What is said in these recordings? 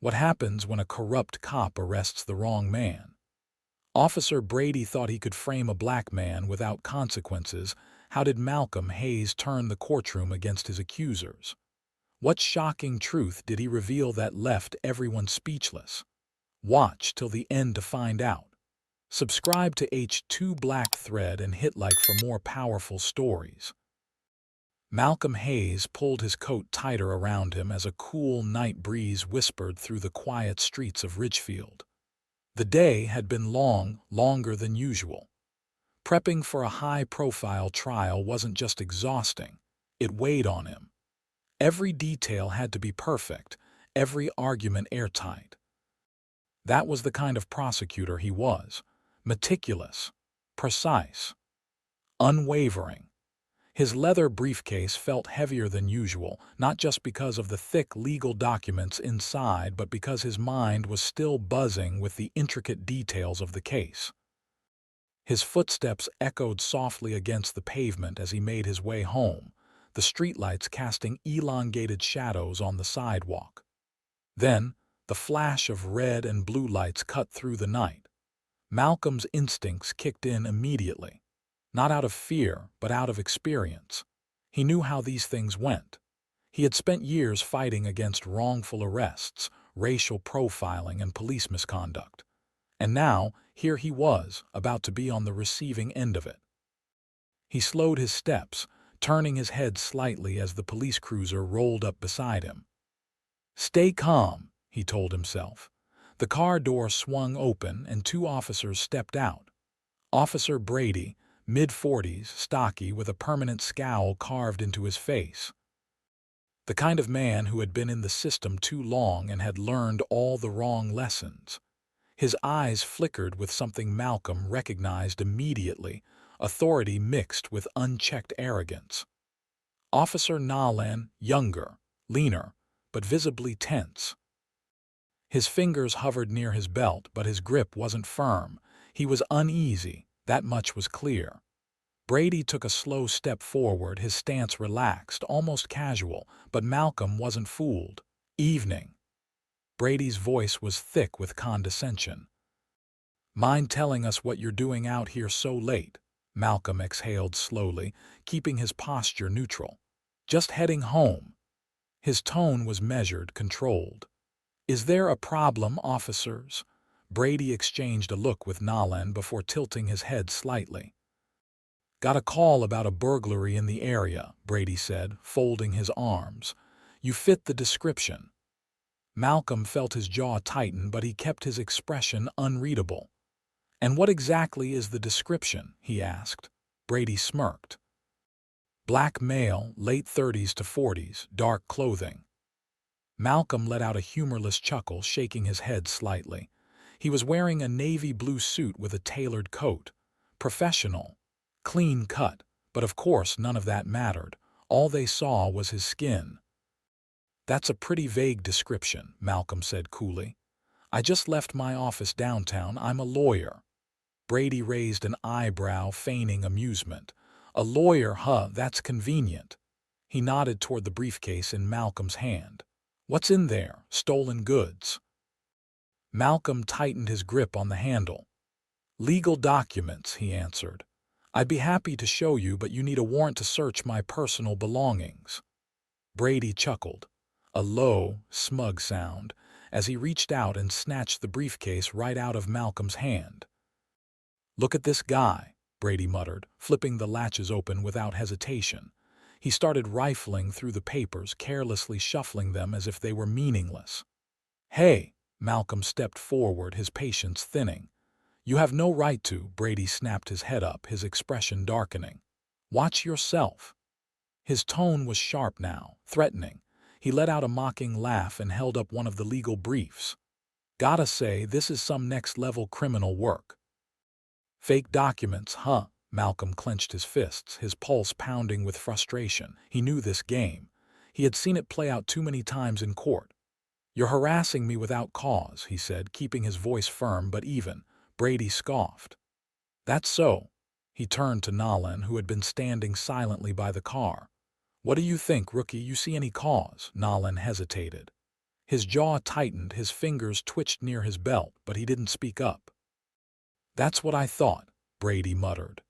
What happens when a corrupt cop arrests the wrong man? Officer Brady thought he could frame a black man without consequences. How did Malcolm Hayes turn the courtroom against his accusers? What shocking truth did he reveal that left everyone speechless? Watch till the end to find out. Subscribe to H2 Black Thread and hit like for more powerful stories. Malcolm Hayes pulled his coat tighter around him as a cool night breeze whispered through the quiet streets of Ridgefield. The day had been long, longer than usual. Prepping for a high-profile trial wasn't just exhausting, it weighed on him. Every detail had to be perfect, every argument airtight. That was the kind of prosecutor he was: meticulous, precise, unwavering. His leather briefcase felt heavier than usual, not just because of the thick legal documents inside, but because his mind was still buzzing with the intricate details of the case. His footsteps echoed softly against the pavement as he made his way home, the streetlights casting elongated shadows on the sidewalk. Then, the flash of red and blue lights cut through the night. Malcolm's instincts kicked in immediately. Not out of fear, but out of experience. He knew how these things went. He had spent years fighting against wrongful arrests, racial profiling, and police misconduct. And now, here he was, about to be on the receiving end of it. He slowed his steps, turning his head slightly as the police cruiser rolled up beside him. "Stay calm," he told himself. The car door swung open and two officers stepped out. Officer Brady, mid-40s, stocky, with a permanent scowl carved into his face. The kind of man who had been in the system too long and had learned all the wrong lessons. His eyes flickered with something Malcolm recognized immediately: authority mixed with unchecked arrogance. Officer Nolan, younger, leaner, but visibly tense. His fingers hovered near his belt, but his grip wasn't firm. He was uneasy, that much was clear. Brady took a slow step forward, his stance relaxed, almost casual, but Malcolm wasn't fooled. "Evening." Brady's voice was thick with condescension. "Mind telling us what you're doing out here so late?" Malcolm exhaled slowly, keeping his posture neutral. "Just heading home." His tone was measured, controlled. "Is there a problem, officers?" Brady exchanged a look with Nolan before tilting his head slightly. "Got a call about a burglary in the area," Brady said, folding his arms. "You fit the description." Malcolm felt his jaw tighten, but he kept his expression unreadable. "And what exactly is the description?" he asked. Brady smirked. "Black male, late 30s to 40s, dark clothing." Malcolm let out a humorless chuckle, shaking his head slightly. He was wearing a navy blue suit with a tailored coat. Professional. Clean cut, but of course none of that mattered. All they saw was his skin. "That's a pretty vague description," Malcolm said coolly. "I just left my office downtown. I'm a lawyer." Brady raised an eyebrow, feigning amusement. "A lawyer, huh? That's convenient." He nodded toward the briefcase in Malcolm's hand. "What's in there? Stolen goods?" Malcolm tightened his grip on the handle. "Legal documents," he answered. "I'd be happy to show you, but you need a warrant to search my personal belongings." Brady chuckled, a low, smug sound, as he reached out and snatched the briefcase right out of Malcolm's hand. "Look at this guy," Brady muttered, flipping the latches open without hesitation. He started rifling through the papers, carelessly shuffling them as if they were meaningless. "Hey!" Malcolm stepped forward, his patience thinning. "You have no right to," Brady snapped his head up, his expression darkening. "Watch yourself." His tone was sharp now, threatening. He let out a mocking laugh and held up one of the legal briefs. "Gotta say, this is some next-level criminal work." "Fake documents, huh?" Malcolm clenched his fists, his pulse pounding with frustration. He knew this game. He had seen it play out too many times in court. "You're harassing me without cause," he said, keeping his voice firm but even. Brady scoffed. "That's so." He turned to Nolan, who had been standing silently by the car. "What do you think, rookie? You see any cause?" Nolan hesitated. His jaw tightened, his fingers twitched near his belt, but he didn't speak up. "That's what I thought," Brady muttered.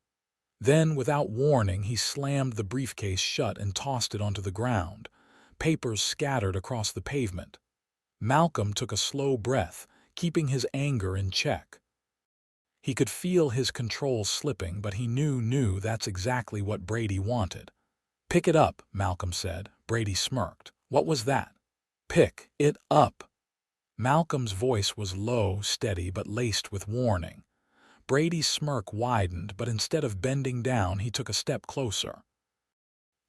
Then, without warning, he slammed the briefcase shut and tossed it onto the ground. Papers scattered across the pavement. Malcolm took a slow breath, keeping his anger in check. He could feel his control slipping, but he knew that's exactly what Brady wanted. "Pick it up," Malcolm said. Brady smirked. "What was that?" "Pick it up." Malcolm's voice was low, steady, but laced with warning. Brady's smirk widened, but instead of bending down, he took a step closer.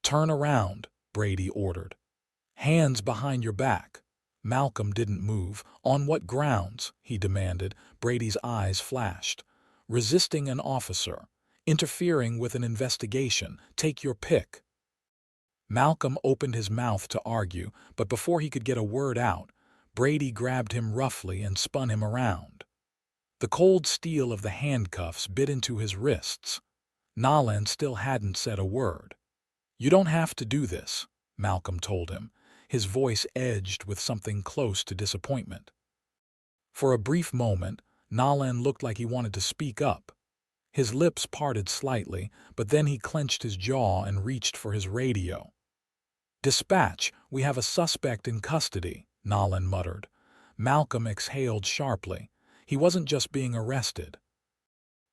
"Turn around," Brady ordered. "Hands behind your back." Malcolm didn't move. "On what grounds?" he demanded. Brady's eyes flashed. "Resisting an officer. Interfering with an investigation. Take your pick." Malcolm opened his mouth to argue, but before he could get a word out, Brady grabbed him roughly and spun him around. The cold steel of the handcuffs bit into his wrists. Nolan still hadn't said a word. "You don't have to do this," Malcolm told him, his voice edged with something close to disappointment. For a brief moment, Nolan looked like he wanted to speak up. His lips parted slightly, but then he clenched his jaw and reached for his radio. "Dispatch, we have a suspect in custody," Nolan muttered. Malcolm exhaled sharply. He wasn't just being arrested.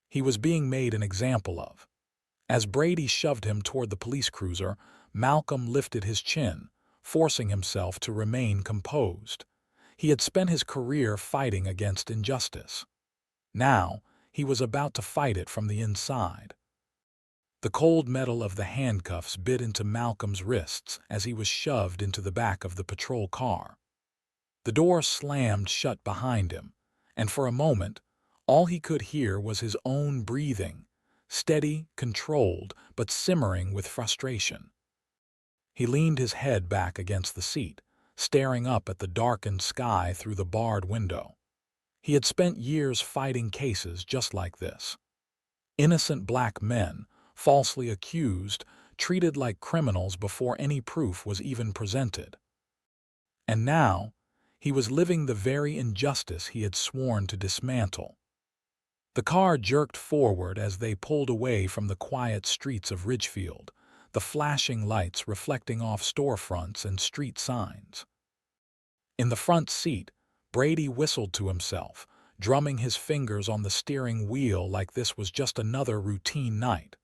He was being made an example of. As Brady shoved him toward the police cruiser, Malcolm lifted his chin, forcing himself to remain composed. He had spent his career fighting against injustice. Now, he was about to fight it from the inside. The cold metal of the handcuffs bit into Malcolm's wrists as he was shoved into the back of the patrol car. The door slammed shut behind him, and for a moment, all he could hear was his own breathing, steady, controlled, but simmering with frustration. He leaned his head back against the seat, staring up at the darkened sky through the barred window. He had spent years fighting cases just like this. Innocent black men, falsely accused, treated like criminals before any proof was even presented. And now, he was living the very injustice he had sworn to dismantle. The car jerked forward as they pulled away from the quiet streets of Ridgefield, the flashing lights reflecting off storefronts and street signs. In the front seat, Brady whistled to himself, drumming his fingers on the steering wheel like this was just another routine night.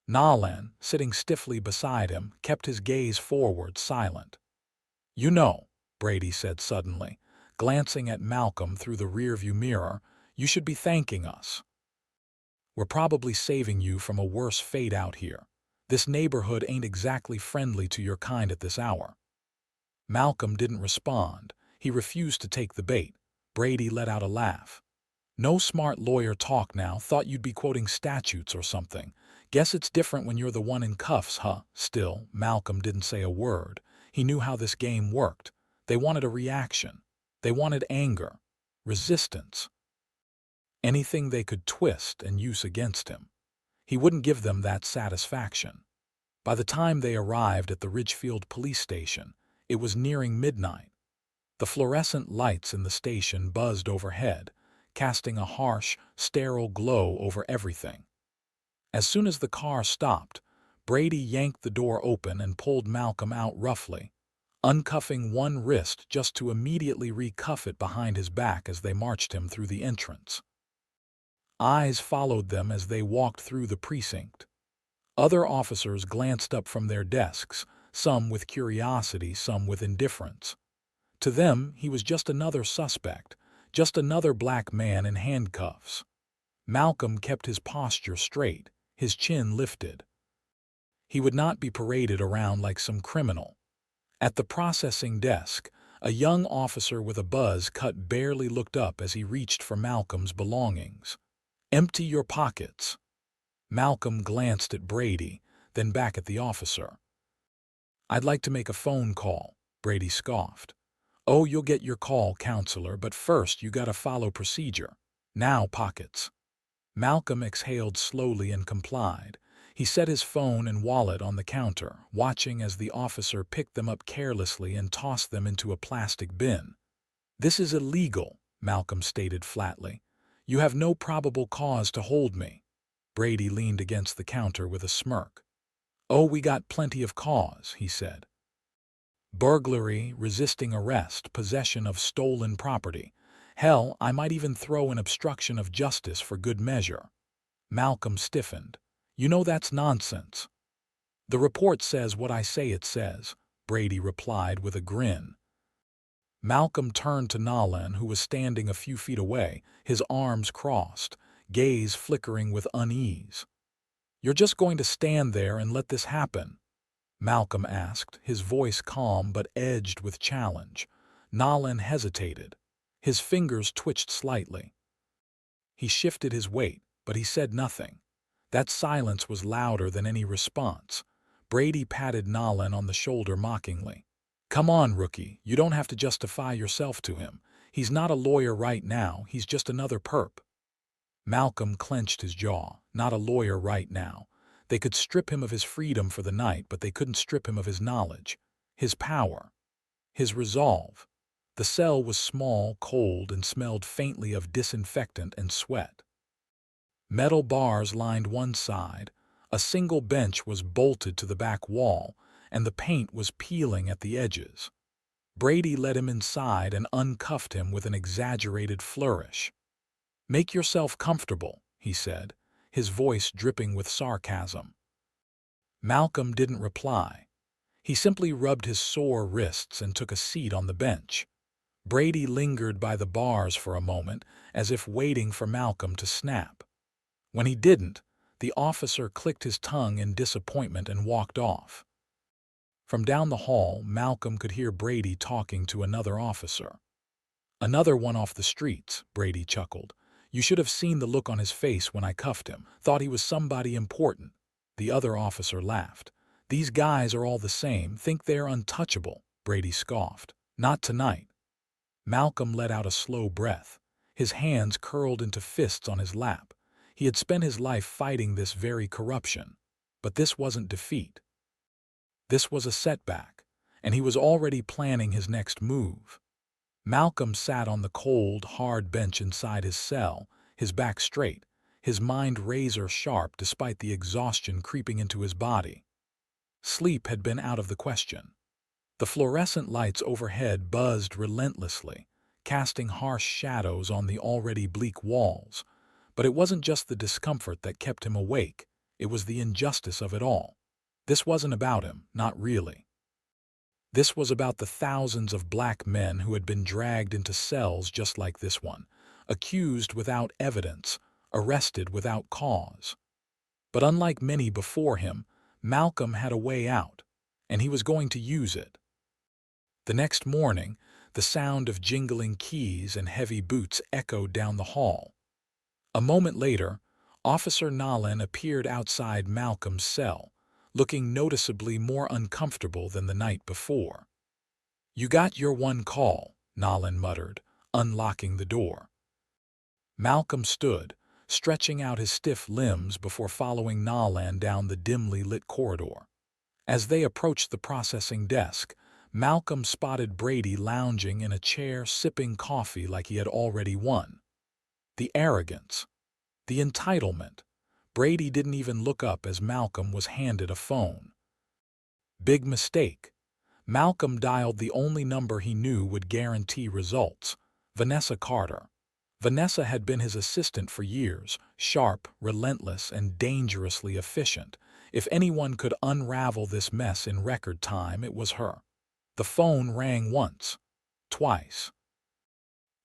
Nolan, sitting stiffly beside him, kept his gaze forward, silent. "You know," Brady said suddenly, glancing at Malcolm through the rearview mirror, "you should be thanking us. We're probably saving you from a worse fate out here. This neighborhood ain't exactly friendly to your kind at this hour." Malcolm didn't respond. He refused to take the bait. Brady let out a laugh. "No smart lawyer talk now. Thought you'd be quoting statutes or something. Guess it's different when you're the one in cuffs, huh?" Still, Malcolm didn't say a word. He knew how this game worked. They wanted a reaction. They wanted anger, resistance. Anything they could twist and use against him. He wouldn't give them that satisfaction. By the time they arrived at the Ridgefield police station, it was nearing midnight. The fluorescent lights in the station buzzed overhead, casting a harsh, sterile glow over everything. As soon as the car stopped, Brady yanked the door open and pulled Malcolm out roughly, uncuffing one wrist just to immediately recuff it behind his back as they marched him through the entrance. Eyes followed them as they walked through the precinct. Other officers glanced up from their desks, some with curiosity, some with indifference. To them, he was just another suspect, just another black man in handcuffs. Malcolm kept his posture straight, his chin lifted. He would not be paraded around like some criminal. At the processing desk, a young officer with a buzz cut barely looked up as he reached for Malcolm's belongings. "Empty your pockets." Malcolm glanced at Brady, then back at the officer. "I'd like to make a phone call," Brady scoffed. "Oh, you'll get your call, counselor, but first you gotta follow procedure. Now, pockets." Malcolm exhaled slowly and complied. He set his phone and wallet on the counter, watching as the officer picked them up carelessly and tossed them into a plastic bin. "This is illegal," Malcolm stated flatly. "You have no probable cause to hold me." Brady leaned against the counter with a smirk. "Oh, we got plenty of cause," he said. "Burglary, resisting arrest, possession of stolen property. Hell, I might even throw an obstruction of justice for good measure." Malcolm stiffened. "You know that's nonsense." "The report says what I say it says," Brady replied with a grin. Malcolm turned to Nolan, who was standing a few feet away, his arms crossed, gaze flickering with unease. "You're just going to stand there and let this happen?" Malcolm asked, his voice calm but edged with challenge. Nolan hesitated. His fingers twitched slightly. He shifted his weight, but he said nothing. That silence was louder than any response. Brady patted Nolan on the shoulder mockingly. "Come on, rookie, you don't have to justify yourself to him. He's not a lawyer right now, he's just another perp." Malcolm clenched his jaw. Not a lawyer right now. They could strip him of his freedom for the night, but they couldn't strip him of his knowledge, his power, his resolve. The cell was small, cold, and smelled faintly of disinfectant and sweat. Metal bars lined one side, a single bench was bolted to the back wall, and the paint was peeling at the edges. Brady led him inside and uncuffed him with an exaggerated flourish. "Make yourself comfortable," he said, his voice dripping with sarcasm. Malcolm didn't reply. He simply rubbed his sore wrists and took a seat on the bench. Brady lingered by the bars for a moment, as if waiting for Malcolm to snap. When he didn't, the officer clicked his tongue in disappointment and walked off. From down the hall, Malcolm could hear Brady talking to another officer. "Another one off the streets," Brady chuckled. "You should have seen the look on his face when I cuffed him. Thought he was somebody important." The other officer laughed. "These guys are all the same, think they're untouchable," Brady scoffed. "Not tonight." Malcolm let out a slow breath. His hands curled into fists on his lap. He had spent his life fighting this very corruption. But this wasn't defeat. This was a setback, and he was already planning his next move. Malcolm sat on the cold, hard bench inside his cell, his back straight, his mind razor-sharp despite the exhaustion creeping into his body. Sleep had been out of the question. The fluorescent lights overhead buzzed relentlessly, casting harsh shadows on the already bleak walls. But it wasn't just the discomfort that kept him awake, it was the injustice of it all. This wasn't about him, not really. This was about the thousands of black men who had been dragged into cells just like this one, accused without evidence, arrested without cause. But unlike many before him, Malcolm had a way out, and he was going to use it. The next morning, the sound of jingling keys and heavy boots echoed down the hall. A moment later, Officer Nolan appeared outside Malcolm's cell, looking noticeably more uncomfortable than the night before. "You got your one call," Nolan muttered, unlocking the door. Malcolm stood, stretching out his stiff limbs before following Nolan down the dimly lit corridor. As they approached the processing desk, Malcolm spotted Brady lounging in a chair sipping coffee like he had already won. The arrogance, the entitlement. Brady didn't even look up as Malcolm was handed a phone. Big mistake. Malcolm dialed the only number he knew would guarantee results: Vanessa Carter. Vanessa had been his assistant for years, sharp, relentless, and dangerously efficient. If anyone could unravel this mess in record time, it was her. The phone rang once, twice.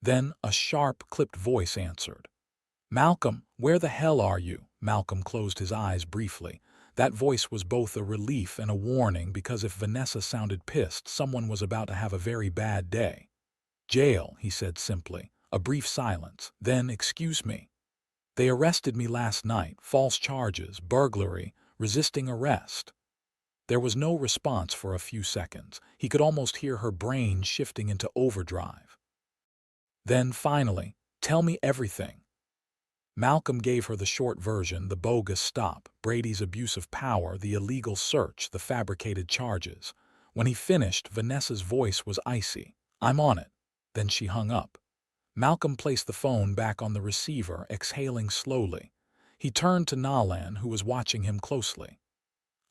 Then a sharp, clipped voice answered. "Malcolm, where the hell are you?" Malcolm closed his eyes briefly. That voice was both a relief and a warning, because if Vanessa sounded pissed, someone was about to have a very bad day. "Jail," he said simply. A brief silence. Then, "Excuse me. They arrested me last night. False charges, burglary, resisting arrest." There was no response for a few seconds. He could almost hear her brain shifting into overdrive. Then, finally, "Tell me everything." Malcolm gave her the short version, the bogus stop, Brady's abuse of power, the illegal search, the fabricated charges. When he finished, Vanessa's voice was icy. "I'm on it." Then she hung up. Malcolm placed the phone back on the receiver, exhaling slowly. He turned to Nalan, who was watching him closely.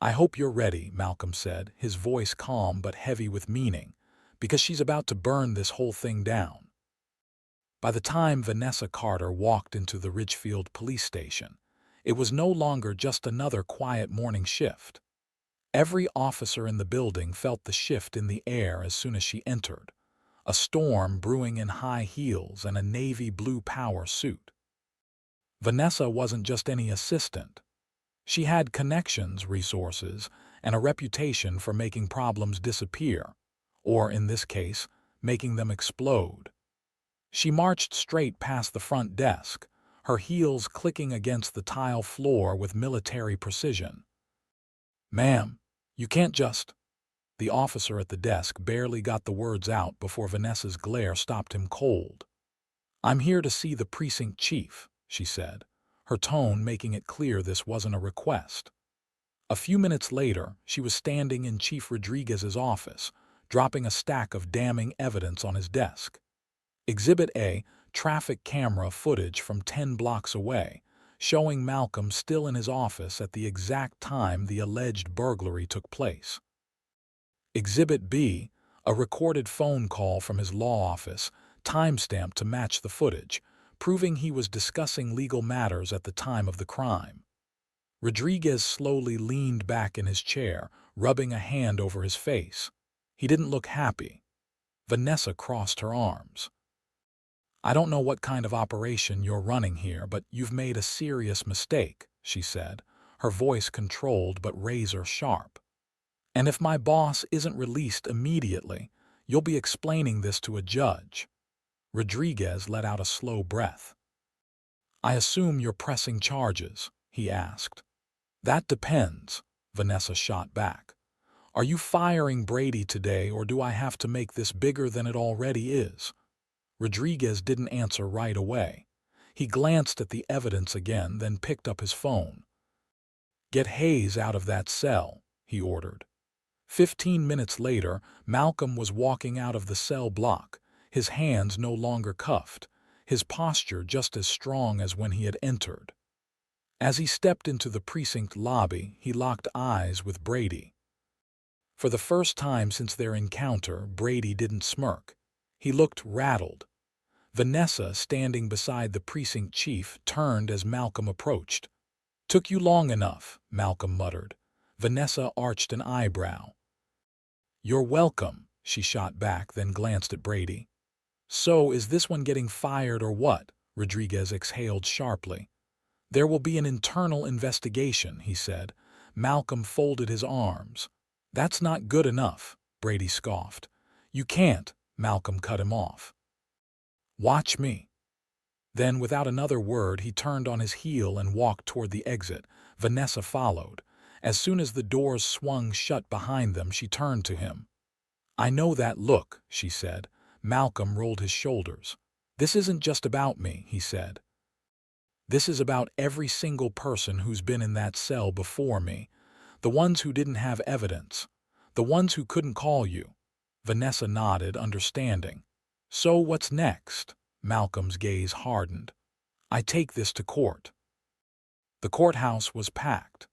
"I hope you're ready," Malcolm said, his voice calm but heavy with meaning, "because she's about to burn this whole thing down." By the time Vanessa Carter walked into the Ridgefield police station, it was no longer just another quiet morning shift. Every officer in the building felt the shift in the air as soon as she entered, a storm brewing in high heels and a navy blue power suit. Vanessa wasn't just any assistant. She had connections, resources, and a reputation for making problems disappear, or in this case, making them explode. She marched straight past the front desk, her heels clicking against the tile floor with military precision. "Ma'am, you can't just—" The officer at the desk barely got the words out before Vanessa's glare stopped him cold. "I'm here to see the precinct chief," she said, her tone making it clear this wasn't a request. A few minutes later, she was standing in Chief Rodriguez's office, dropping a stack of damning evidence on his desk. Exhibit A, traffic camera footage from 10 blocks away, showing Malcolm still in his office at the exact time the alleged burglary took place. Exhibit B, a recorded phone call from his law office, timestamped to match the footage, proving he was discussing legal matters at the time of the crime. Rodriguez slowly leaned back in his chair, rubbing a hand over his face. He didn't look happy. Vanessa crossed her arms. "I don't know what kind of operation you're running here, but you've made a serious mistake," she said, her voice controlled but razor sharp. "And if my boss isn't released immediately, you'll be explaining this to a judge." Rodriguez let out a slow breath. "I assume you're pressing charges?" he asked. "That depends," Vanessa shot back. "Are you firing Brady today, or do I have to make this bigger than it already is?" Rodriguez didn't answer right away. He glanced at the evidence again, then picked up his phone. "Get Hayes out of that cell," he ordered. 15 minutes later, Malcolm was walking out of the cell block, his hands no longer cuffed, his posture just as strong as when he had entered. As he stepped into the precinct lobby, he locked eyes with Brady. For the first time since their encounter, Brady didn't smirk. He looked rattled. Vanessa, standing beside the precinct chief, turned as Malcolm approached. "Took you long enough," Malcolm muttered. Vanessa arched an eyebrow. "You're welcome," she shot back, then glanced at Brady. "So, is this one getting fired or what?" Rodriguez exhaled sharply. "There will be an internal investigation," he said. Malcolm folded his arms. "That's not good enough," Brady scoffed. "You can't," Malcolm cut him off. "Watch me." Then, without another word, he turned on his heel and walked toward the exit. Vanessa followed. As soon as the doors swung shut behind them, she turned to him. "I know that look," she said. Malcolm rolled his shoulders. "This isn't just about me," he said. "This is about every single person who's been in that cell before me. The ones who didn't have evidence. The ones who couldn't call you." Vanessa nodded, understanding. "So what's next?" Malcolm's gaze hardened. "I take this to court." The courthouse was packed.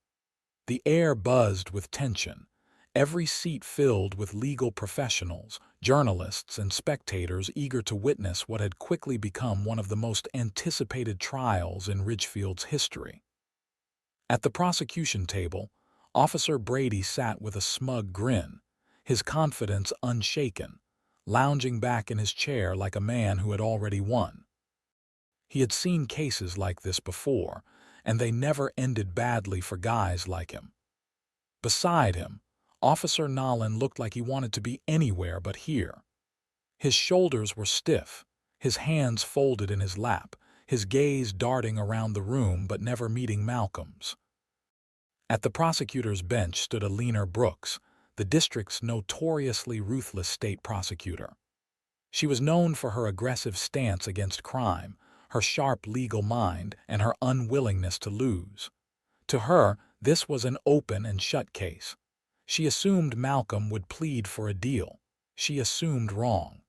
The air buzzed with tension, every seat filled with legal professionals, journalists, and spectators eager to witness what had quickly become one of the most anticipated trials in Ridgefield's history. At the prosecution table, Officer Brady sat with a smug grin, his confidence unshaken, lounging back in his chair like a man who had already won. He had seen cases like this before, and they never ended badly for guys like him. Beside him, Officer Nolan looked like he wanted to be anywhere but here. His shoulders were stiff, his hands folded in his lap, his gaze darting around the room but never meeting Malcolm's. At the prosecutor's bench stood Alina Brooks, the district's notoriously ruthless state prosecutor. She was known for her aggressive stance against crime, her sharp legal mind, and her unwillingness to lose. To her, this was an open and shut case. She assumed Malcolm would plead for a deal. She assumed wrong.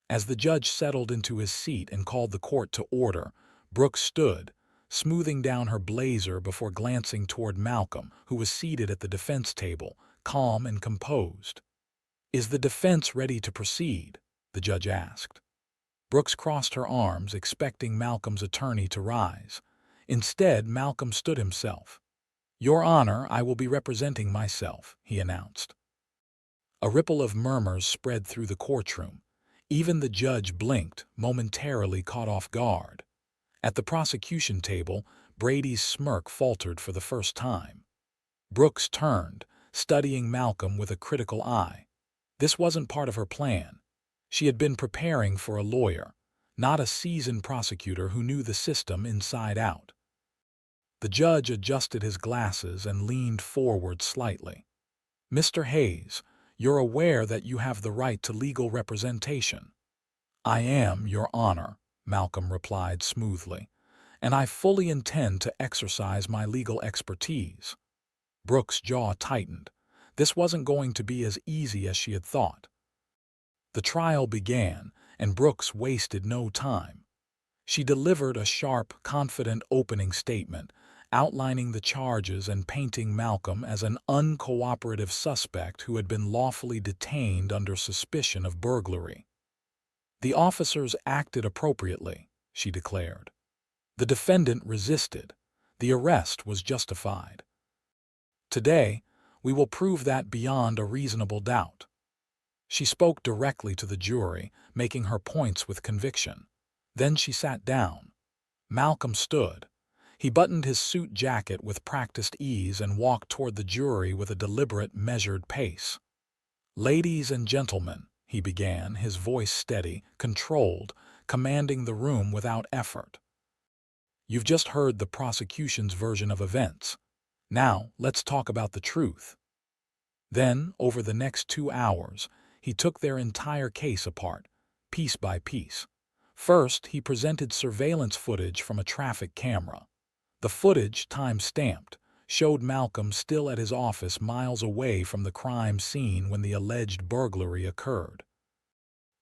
As the judge settled into his seat and called the court to order, Brooks stood, smoothing down her blazer before glancing toward Malcolm, who was seated at the defense table, calm and composed. "Is the defense ready to proceed?" the judge asked. Brooks crossed her arms, expecting Malcolm's attorney to rise. Instead, Malcolm stood himself. "Your Honor, I will be representing myself," he announced. A ripple of murmurs spread through the courtroom. Even the judge blinked, momentarily caught off guard. At the prosecution table, Brady's smirk faltered for the first time. Brooks turned, studying Malcolm with a critical eye. This wasn't part of her plan. She had been preparing for a lawyer, not a seasoned prosecutor who knew the system inside out. The judge adjusted his glasses and leaned forward slightly. "Mr. Hayes, you're aware that you have the right to legal representation." "I am, Your Honor," Malcolm replied smoothly, "and I fully intend to exercise my legal expertise." Brooks' jaw tightened. This wasn't going to be as easy as she had thought. The trial began, and Brooks wasted no time. She delivered a sharp, confident opening statement, outlining the charges and painting Malcolm as an uncooperative suspect who had been lawfully detained under suspicion of burglary. "The officers acted appropriately," she declared. "The defendant resisted. The arrest was justified. Today, we will prove that beyond a reasonable doubt." She spoke directly to the jury, making her points with conviction. Then she sat down. Malcolm stood. He buttoned his suit jacket with practiced ease and walked toward the jury with a deliberate, measured pace. "Ladies and gentlemen," he began, his voice steady, controlled, commanding the room without effort. "You've just heard the prosecution's version of events. Now, let's talk about the truth." Then, over the next 2 hours, he took their entire case apart, piece by piece. First, he presented surveillance footage from a traffic camera. The footage, time-stamped, showed Malcolm still at his office miles away from the crime scene when the alleged burglary occurred.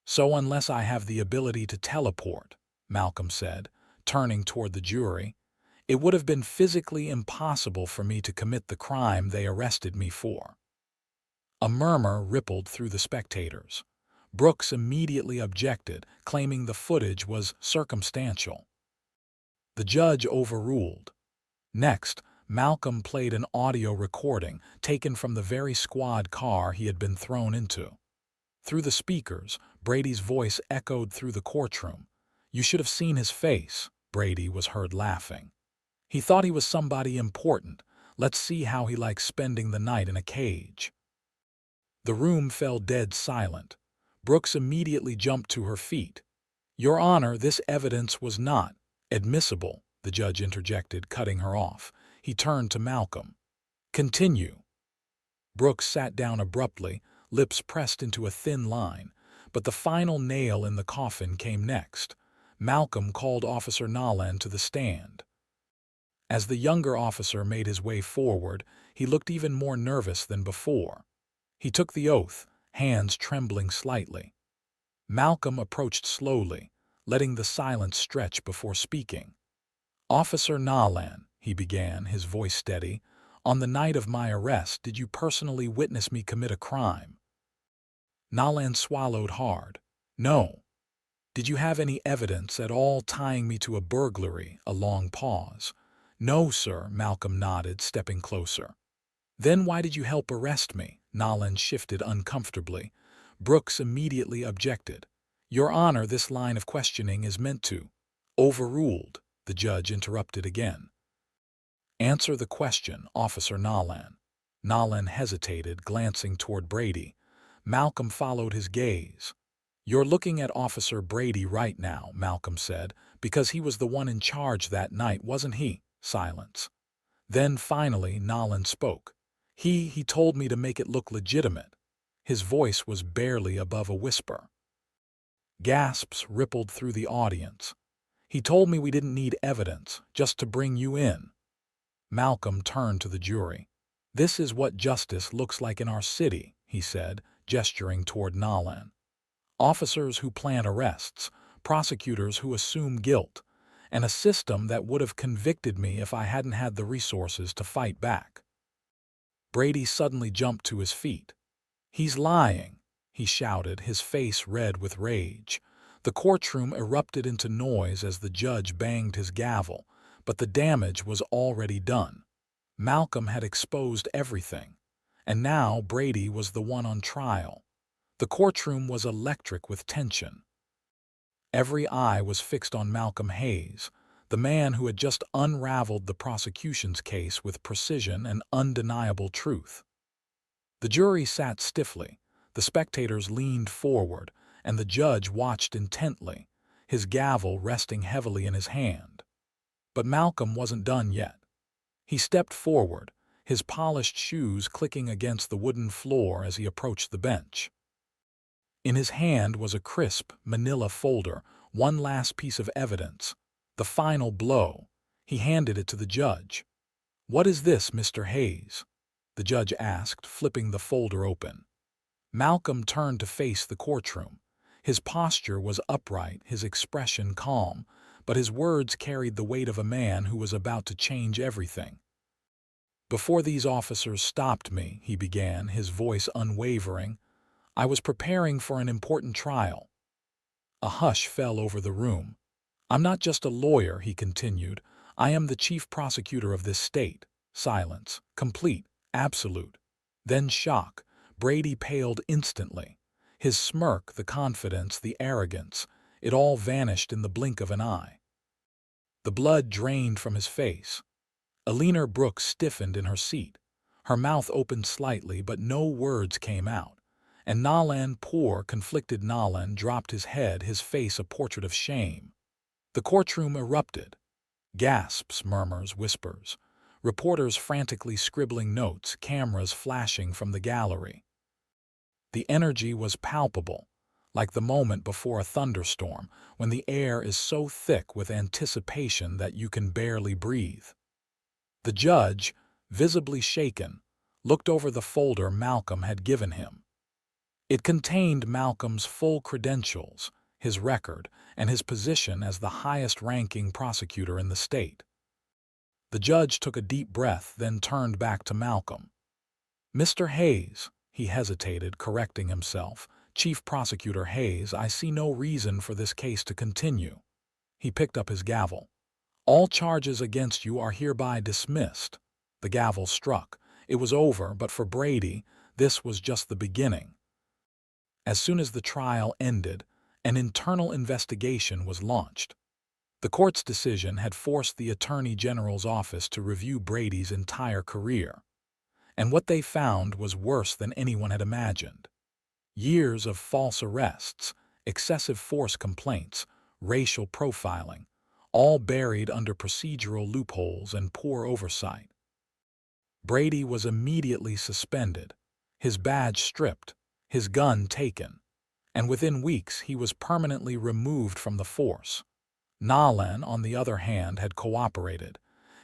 "So unless I have the ability to teleport," Malcolm said, turning toward the jury, "it would have been physically impossible for me to commit the crime they arrested me for." A murmur rippled through the spectators. Brooks immediately objected, claiming the footage was circumstantial. The judge overruled. Next, Malcolm played an audio recording taken from the very squad car he had been thrown into. Through the speakers, Brady's voice echoed through the courtroom. "You should have seen his face," Brady was heard laughing. "He thought he was somebody important. Let's see how he likes spending the night in a cage." The room fell dead silent. Brooks immediately jumped to her feet. "Your Honor, this evidence was not admissible," the judge interjected, cutting her off. He turned to Malcolm. "Continue." Brooks sat down abruptly, lips pressed into a thin line, but the final nail in the coffin came next. Malcolm called Officer Nolan to the stand. As the younger officer made his way forward, he looked even more nervous than before. He took the oath, hands trembling slightly. Malcolm approached slowly, letting the silence stretch before speaking. "Officer Nolan," he began, his voice steady, "on the night of my arrest, did you personally witness me commit a crime?" Nolan swallowed hard. "No." "Did you have any evidence at all tying me to a burglary?" A long pause. "No, sir," Malcolm nodded, stepping closer. "Then why did you help arrest me?" Nolan shifted uncomfortably. Brooks immediately objected. "Your Honor, this line of questioning is meant to—" "Overruled," the judge interrupted again. "Answer the question, Officer Nolan." Nolan hesitated, glancing toward Brady. Malcolm followed his gaze. "You're looking at Officer Brady right now," Malcolm said, "because he was the one in charge that night, wasn't he?" Silence. Then finally Nolan spoke. He told me to make it look legitimate." His voice was barely above a whisper. Gasps rippled through the audience. He told me we didn't need evidence, just to bring you in. Malcolm turned to the jury. This is what justice looks like in our city, he said, gesturing toward Nalan. Officers who plan arrests, prosecutors who assume guilt, and a system that would have convicted me if I hadn't had the resources to fight back. Brady suddenly jumped to his feet. "He's lying," he shouted, his face red with rage. The courtroom erupted into noise as the judge banged his gavel, but the damage was already done. Malcolm had exposed everything, and now Brady was the one on trial. The courtroom was electric with tension. Every eye was fixed on Malcolm Hayes, the man who had just unraveled the prosecution's case with precision and undeniable truth. The jury sat stiffly, the spectators leaned forward, and the judge watched intently, his gavel resting heavily in his hand. But Malcolm wasn't done yet. He stepped forward, his polished shoes clicking against the wooden floor as he approached the bench. In his hand was a crisp, manila folder, one last piece of evidence, the final blow. He handed it to the judge. "What is this, Mr. Hayes?" the judge asked, flipping the folder open. Malcolm turned to face the courtroom. His posture was upright, his expression calm, but his words carried the weight of a man who was about to change everything. "Before these officers stopped me," he began, his voice unwavering, "I was preparing for an important trial." A hush fell over the room. "I'm not just a lawyer," he continued. "I am the chief prosecutor of this state." Silence. Complete. Absolute. Then shock. Brady paled instantly. His smirk, the confidence, the arrogance, it all vanished in the blink of an eye. The blood drained from his face. Alina Brooks stiffened in her seat. Her mouth opened slightly, but no words came out. And Nalan, poor, conflicted Nalan, dropped his head, his face a portrait of shame. The courtroom erupted. Gasps, murmurs, whispers. Reporters frantically scribbling notes, cameras flashing from the gallery. The energy was palpable, like the moment before a thunderstorm, when the air is so thick with anticipation that you can barely breathe. The judge, visibly shaken, looked over the folder Malcolm had given him. It contained Malcolm's full credentials, his record, and his position as the highest-ranking prosecutor in the state. The judge took a deep breath, then turned back to Malcolm. "Mr. Hayes," he hesitated, correcting himself. "Chief Prosecutor Hayes, I see no reason for this case to continue." He picked up his gavel. "All charges against you are hereby dismissed." The gavel struck. It was over, but for Brady, this was just the beginning. As soon as the trial ended, an internal investigation was launched. The court's decision had forced the Attorney General's office to review Brady's entire career. And what they found was worse than anyone had imagined. Years of false arrests, excessive force complaints, racial profiling, all buried under procedural loopholes and poor oversight. Brady was immediately suspended, his badge stripped, his gun taken, and within weeks he was permanently removed from the force. Nalan, on the other hand, had cooperated.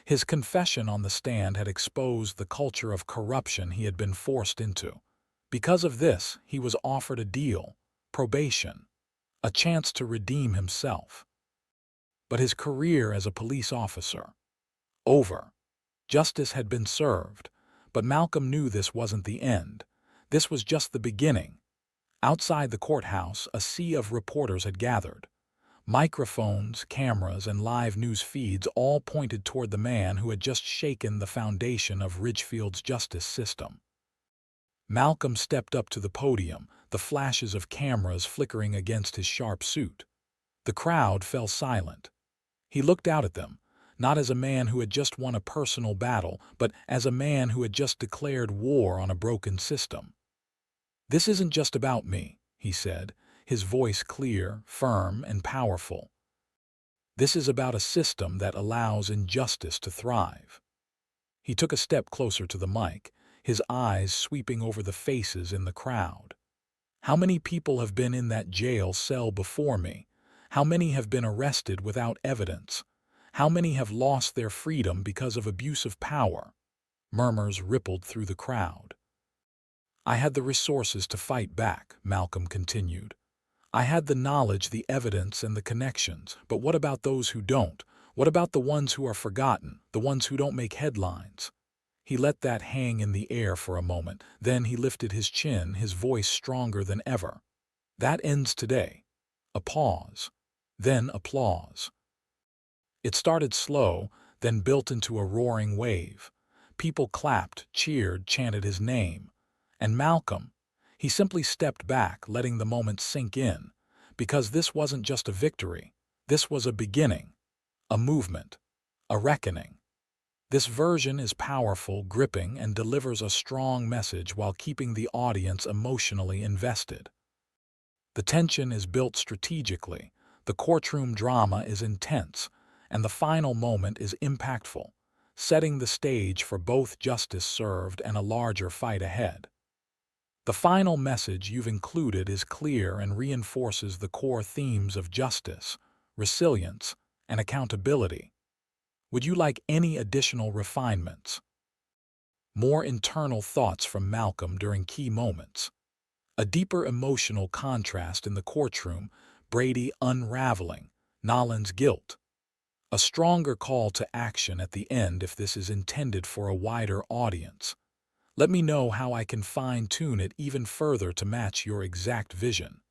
His confession on the stand had exposed the culture of corruption he had been forced into. Because of this, he was offered a deal, probation, a chance to redeem himself. But his career as a police officer, over. Justice had been served, but Malcolm knew this wasn't the end. This was just the beginning. Outside the courthouse, a sea of reporters had gathered. Microphones, cameras, and live news feeds all pointed toward the man who had just shaken the foundation of Ridgefield's justice system. Malcolm stepped up to the podium, the flashes of cameras flickering against his sharp suit. The crowd fell silent. He looked out at them, not as a man who had just won a personal battle, but as a man who had just declared war on a broken system. "This isn't just about me," he said, his voice clear, firm, and powerful. "This is about a system that allows injustice to thrive." He took a step closer to the mic, his eyes sweeping over the faces in the crowd. "How many people have been in that jail cell before me? How many have been arrested without evidence? How many have lost their freedom because of abuse of power? Murmurs rippled through the crowd. I had the resources to fight back, Malcolm continued. I had the knowledge, the evidence, and the connections. But what about those who don't? What about the ones who are forgotten, the ones who don't make headlines? He let that hang in the air for a moment. Then he lifted his chin, his voice stronger than ever. That ends today. A pause. Then applause. It started slow, then built into a roaring wave. People clapped, cheered, chanted his name. And Malcolm, he simply stepped back, letting the moment sink in, because this wasn't just a victory. This was a beginning, a movement, a reckoning. This version is powerful, gripping, and delivers a strong message while keeping the audience emotionally invested. The tension is built strategically, the courtroom drama is intense, and the final moment is impactful, setting the stage for both justice served and a larger fight ahead. The final message you've included is clear and reinforces the core themes of justice, resilience, and accountability. Would you like any additional refinements? More internal thoughts from Malcolm during key moments. A deeper emotional contrast in the courtroom, Brady unraveling Nolan's guilt. A stronger call to action at the end if this is intended for a wider audience. Let me know how I can fine-tune it even further to match your exact vision.